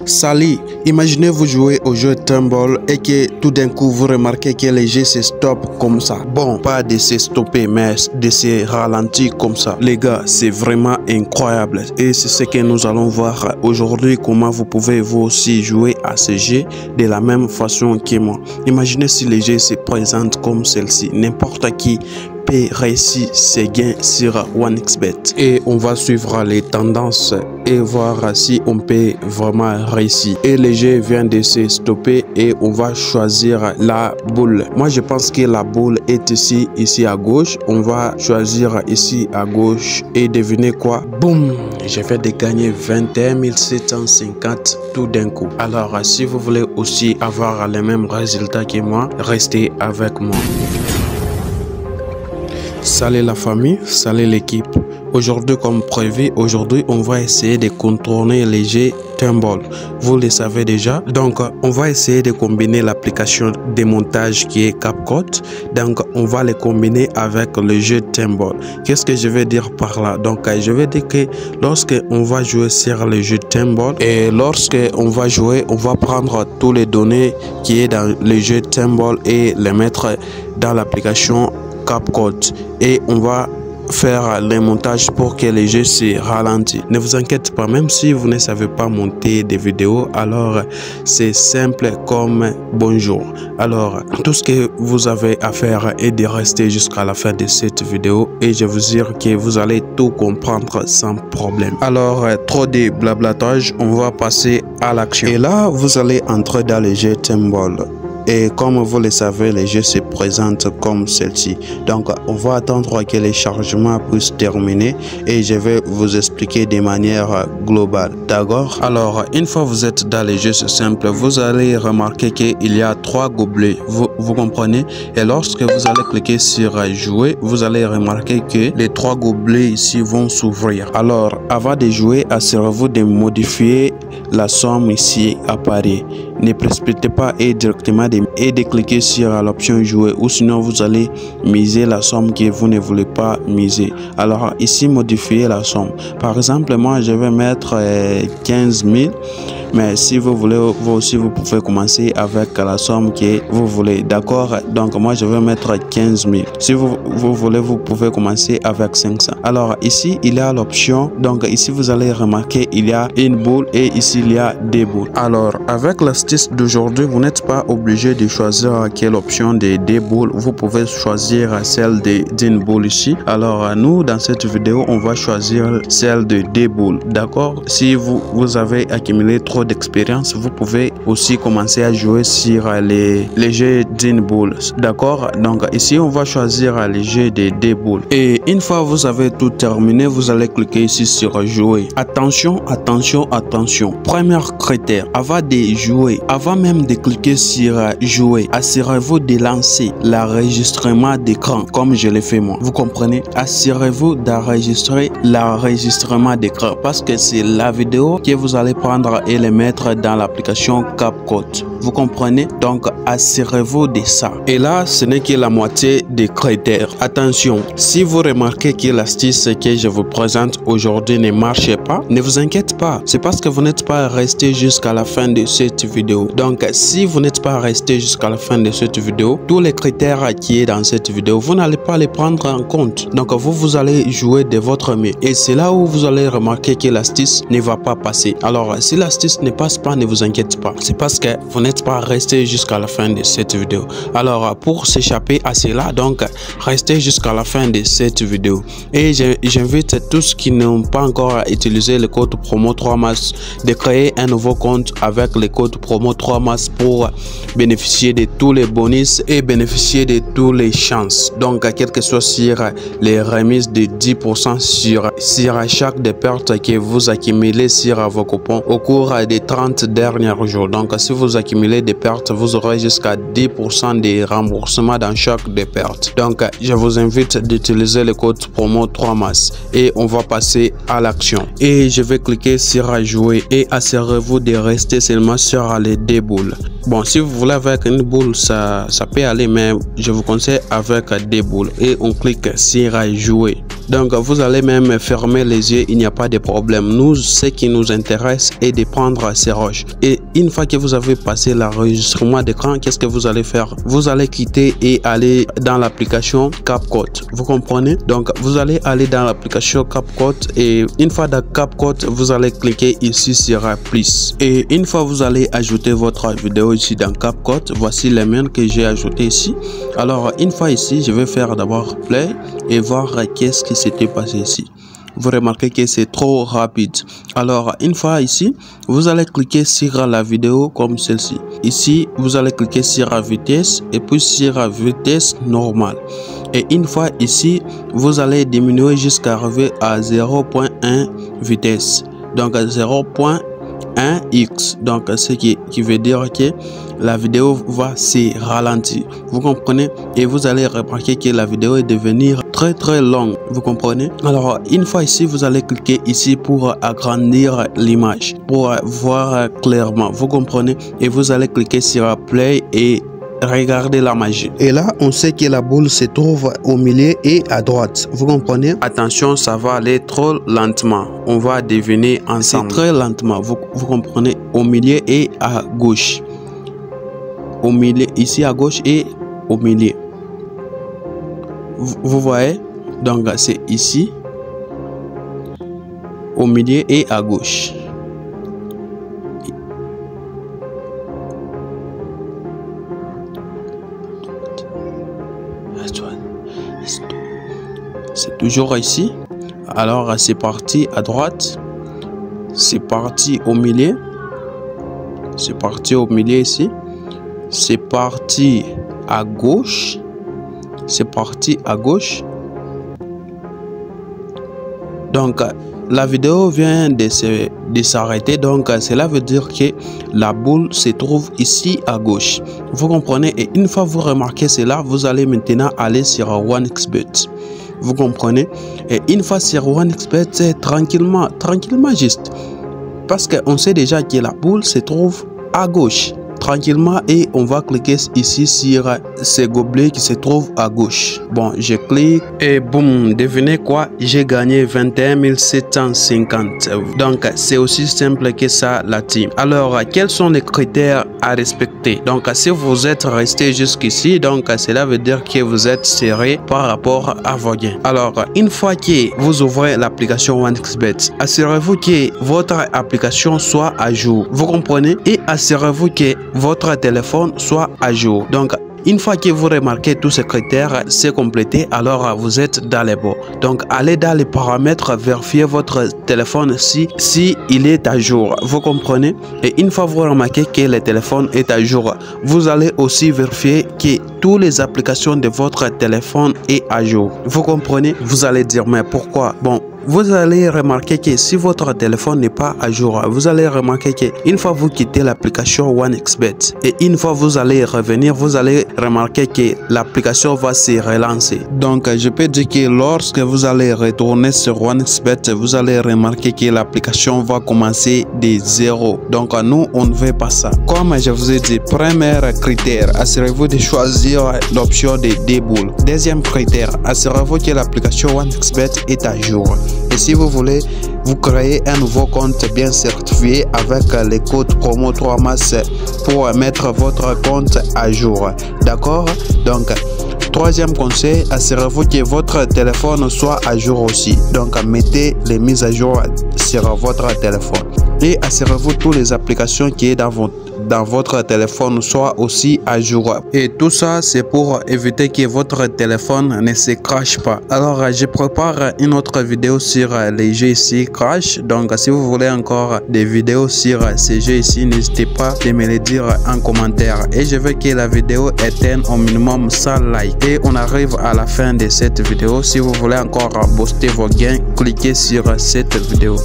Salut, imaginez vous jouer au jeu Tumble et que tout d'un coup vous remarquez que les jeux se stoppent comme ça. Bon, pas de se stopper mais de se ralentir comme ça. Les gars, c'est vraiment incroyable et c'est ce que nous allons voir aujourd'hui, comment vous pouvez vous aussi jouer à ce jeu de la même façon que moi. Imaginez si les jeux se présentent comme celle-ci, n'importe qui peut réussir ses gains sur 1xBet et on va suivre les tendances et voir si on peut vraiment réussir. Et le jeu vient de se stopper et on va choisir la boule. Moi je pense que la boule est ici à gauche. On va choisir ici à gauche et devinez quoi? Boum, je vais de gagner 21 750 tout d'un coup. Alors si vous voulez aussi avoir les mêmes résultats que moi, restez avec moi. Salut la famille, salut l'équipe. Aujourd'hui comme prévu, on va essayer de contourner les jeux Tumble. Vous le savez déjà. Donc on va essayer de combiner l'application de montage qui est CapCut. Donc on va les combiner avec le jeu Tumble. Qu'est-ce que je vais dire par là? Donc je vais dire que lorsque on va jouer sur le jeu Tumble et lorsque on va jouer, on va prendre tous les données qui est dans le jeu Tumble et les mettre dans l'application CapCut et on va faire les montages pour que les jeux se ralentissent. Ne vous inquiétez pas, même si vous ne savez pas monter des vidéos, alors c'est simple comme bonjour. Alors tout ce que vous avez à faire est de rester jusqu'à la fin de cette vidéo et je vous jure que vous allez tout comprendre sans problème. Alors trop de blablatage, on va passer à l'action. Et là vous allez entrer dans le jeu Tumble. Et comme vous le savez, les jeux se présentent comme celle-ci. Donc, on va attendre que les chargements puissent terminer et je vais vous expliquer de manière globale. D'accord? Alors, une fois que vous êtes dans les jeux, c'est simple. Vous allez remarquer qu'il y a 3 gobelets. Vous comprenez? Et lorsque vous allez cliquer sur jouer, vous allez remarquer que les 3 gobelets ici vont s'ouvrir. Alors, avant de jouer, assurez-vous de modifier la somme ici à Paris. Ne précipitez pas et directement de cliquer sur l'option jouer ou sinon vous allez miser la somme que vous ne voulez pas miser. Alors ici modifier la somme. Par exemple moi je vais mettre 15 000. Mais si vous voulez, vous aussi, vous pouvez commencer avec la somme que vous voulez. D'accord? Donc, moi, je vais mettre 15 000. Si vous voulez, vous pouvez commencer avec 500. Alors, ici, il y a l'option. Donc, ici, vous allez remarquer, il y a une boule et ici, il y a des boules. Alors, avec l'astuce d'aujourd'hui, vous n'êtes pas obligé de choisir quelle option des boules. Vous pouvez choisir celle d'une boule ici. Alors, nous, dans cette vidéo, on va choisir celle de deux boules. D'accord? Si vous avez accumulé trop d'expérience, vous pouvez aussi commencer à jouer sur les jeux d'une boule. D'accord? Donc ici on va choisir les jeux de deux boules et une fois vous avez tout terminé, vous allez cliquer ici sur jouer. Attention, attention, attention. Premier critère, avant de jouer, avant même de cliquer sur jouer, assurez-vous de lancer l'enregistrement d'écran comme je l'ai fait moi. Vous comprenez? Assurez-vous d'enregistrer l'enregistrement d'écran parce que c'est la vidéo que vous allez prendre et les mettre dans l'application CapCut. Vous comprenez? Donc assurez-vous de ça. Et là, ce n'est que la moitié des critères. Attention, si vous remarquez que l'astuce que je vous présente aujourd'hui ne marche pas, ne vous inquiétez pas. C'est parce que vous n'êtes pas resté jusqu'à la fin de cette vidéo. Donc si vous n'êtes pas resté jusqu'à la fin de cette vidéo, tous les critères qui est dans cette vidéo, vous n'allez pas les prendre en compte. Donc vous allez jouer de votre mieux. Et c'est là où vous allez remarquer que l'astuce ne va pas passer. Alors si l'astuce ne passe pas, ne vous inquiétez pas. C'est parce que vous n'êtes pas resté jusqu'à la fin de cette vidéo. Alors pour s'échapper à cela, donc restez jusqu'à la fin de cette vidéo. Et j'invite tous qui n'ont pas encore utilisé le code promo 3mas de créer un nouveau compte avec le code promo 3mas pour bénéficier de tous les bonus et bénéficier de toutes les chances. Donc quel que soit sur les remises de 10% sur chaque des pertes que vous accumulez sur vos coupons au cours des 30 derniers jours. Donc si vous accumulez des pertes, vous aurez jusqu'à 10% de remboursement dans chaque des pertes. Donc je vous invite d'utiliser le code promo 3mas et on va passer à l'action. Et je vais cliquer sur jouer et assurez-vous de rester seulement sur les deux boules. Bon, si vous voulez avec une boule, ça peut aller, mais je vous conseille avec deux boules et on clique sur jouer. Donc vous allez même fermer les yeux, il n'y a pas de problème. Nous, ce qui nous intéresse est de prendre ces roches. Et une fois que vous avez passé l'enregistrement d'écran, qu'est-ce que vous allez faire? Vous allez quitter et aller dans l'application CapCut. Vous comprenez? Donc vous allez aller dans l'application CapCut et une fois dans CapCut, vous allez cliquer ici sur plus. Et une fois vous allez ajouter votre vidéo ici dans CapCut, voici les miennes que j'ai ajoutées ici. Alors une fois ici, je vais faire d'abord play et voir qu'est-ce qui s'était passé ici. Vous remarquez que c'est trop rapide. Alors une fois ici, vous allez cliquer sur la vidéo comme celle-ci. Ici, vous allez cliquer sur la vitesse et puis sur la vitesse normale. Et une fois ici, vous allez diminuer jusqu'à arriver à 0.1 vitesse. Donc 0.1x. Donc ce qui veut dire que la vidéo va se ralentir. Vous comprenez? Et vous allez remarquer que la vidéo est devenue très longue. Vous comprenez? Alors une fois ici, vous allez cliquer ici pour agrandir l'image, pour voir clairement. Vous comprenez? Et vous allez cliquer sur play et regardez la magie. Et là, on sait que la boule se trouve au milieu et à droite. Vous comprenez? Attention, ça va aller trop lentement. On va deviner ensemble. Très lentement. Vous comprenez? Au milieu et à gauche. Au milieu, ici à gauche et au milieu. Vous voyez? Donc c'est ici, au milieu et à gauche. C'est toujours ici. Alors c'est parti à droite, c'est parti au milieu, c'est parti au milieu ici, c'est parti à gauche, c'est parti à gauche. Donc la vidéo vient de s'arrêter, donc cela veut dire que la boule se trouve ici à gauche. Vous comprenez? Et une fois vous remarquez cela, vous allez maintenant aller sur OneXBet. Vous comprenez? Et une fois sur OneXBet, c'est tranquillement juste. Parce qu'on sait déjà que la boule se trouve à gauche. Tranquillement, et on va cliquer ici sur ce gobelet qui se trouve à gauche. Bon, je clique et boum, devinez quoi? J'ai gagné 21 750. Donc c'est aussi simple que ça la team. Alors quels sont les critères à respecter? Donc si vous êtes resté jusqu'ici, donc cela veut dire que vous êtes serré par rapport à vos gains. Alors une fois que vous ouvrez l'application OneXBet, assurez-vous que votre application soit à jour. Vous comprenez? Et assurez-vous que votre téléphone soit à jour. Donc une fois que vous remarquez tous ces critères, c'est complété, alors vous êtes dans les bons. Donc allez dans les paramètres, vérifiez votre téléphone si il est à jour. Vous comprenez? Et une fois vous remarquez que le téléphone est à jour, vous allez aussi vérifier que toutes les applications de votre téléphone est à jour. Vous comprenez? Vous allez dire mais pourquoi? Bon, vous allez remarquer que si votre téléphone n'est pas à jour, vous allez remarquer que une fois vous quittez l'application OneXBet et une fois vous allez revenir, vous allez remarquer que l'application va se relancer. Donc je peux dire que lorsque vous allez retourner sur OneXBet, vous allez remarquer que l'application va commencer de zéro. Donc nous on ne veut pas ça. Comme je vous ai dit, premier critère, assurez-vous de choisir l'option de déboules. Deuxième critère, assurez-vous que l'application OneXBet est à jour. Et si vous voulez, vous créez un nouveau compte bien certifié avec les codes promo 3MAS pour mettre votre compte à jour. D'accord? Donc, troisième conseil, assurez-vous que votre téléphone soit à jour aussi. Donc, mettez les mises à jour sur votre téléphone. Et assurez-vous que toutes les applications qui sont dans votre téléphone soient aussi à jour. Et tout ça, c'est pour éviter que votre téléphone ne se crache pas. Alors, je prépare une autre vidéo sur les jeux ici crash. Donc, si vous voulez encore des vidéos sur ces jeux ici, n'hésitez pas de me le dire en commentaire. Et je veux que la vidéo atteigne au minimum 100 likes. Et on arrive à la fin de cette vidéo. Si vous voulez encore booster vos gains, cliquez sur cette vidéo.